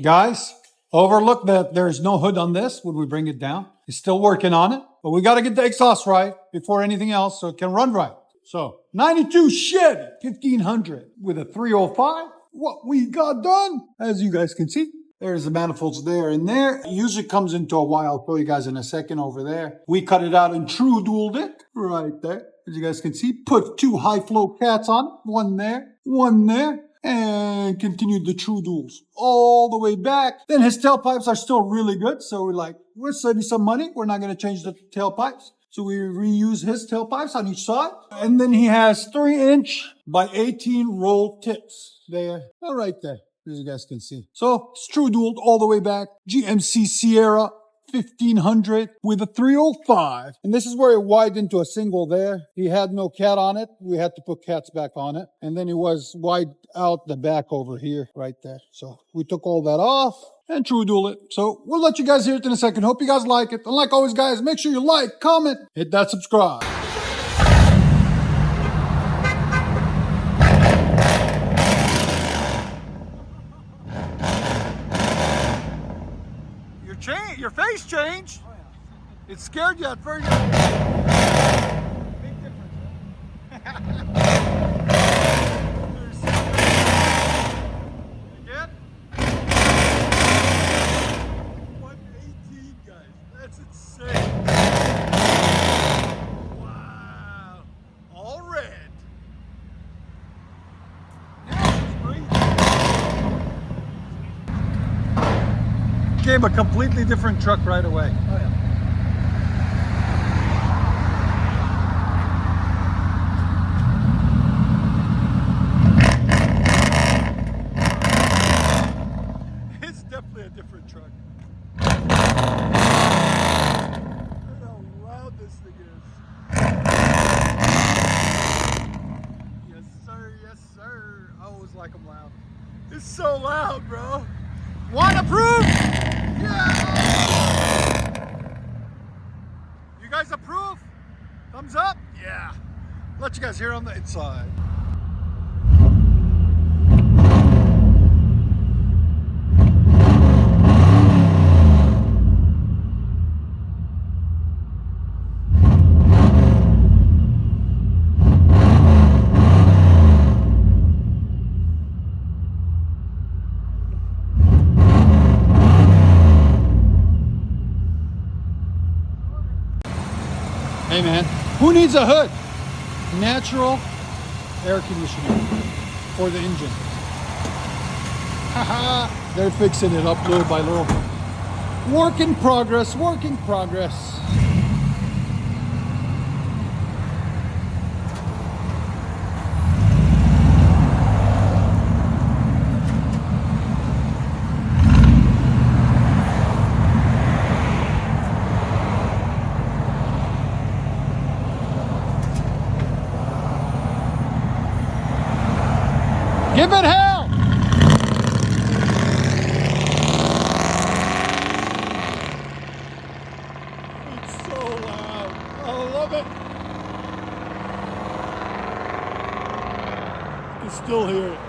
Guys, overlook that there's no hood on this when we bring it down. He's still working on it, but we got to get the exhaust right before anything else so it can run right. So 92 Chevy 1500 with a 305. What we got done, as you guys can see, there's the manifolds there and there. It usually comes into a Y. I'll show you guys in a second over there. We cut it out in true dual dick right there. As you guys can see, put two high flow cats on it. One there. And continued the true duals all the way back. Then his tailpipes are still really good. So we're like, we're saving some money. We're not going to change the tailpipes. So we reuse his tailpipes on each side. And then he has 3-inch by 18 roll tips there. All right there, as you guys can see. So it's true dualed all the way back. GMC Sierra 1500 with a 305. And this is where it widened into a single there. He had no cat on it. We had to put cats back on it. And then it was wide out the back over here, right there. So we took all that off and true dual it. So we'll let you guys hear it in a second. Hope you guys like it. And like always, guys, make sure you like, comment, hit that subscribe. Your face changed. Oh, yeah. It scared you at first. Big difference, Again? 118, guys. That's insane. Wow. All red. Now it's breathing. Became a completely different truck right away. Oh, yeah. It's definitely a different truck. Look how loud this thing is. Yes, sir. Yes, sir. I always like them loud. It's so loud, bro. Wanna prove? Yeah! You guys approve? Thumbs up? Yeah. Let you guys hear on the inside. Hey man, who needs a hood? Natural air conditioning for the engine. Haha, they're fixing it up little by little. Work in progress, work in progress. Give it hell! It's so loud. I love it. You can still hear it.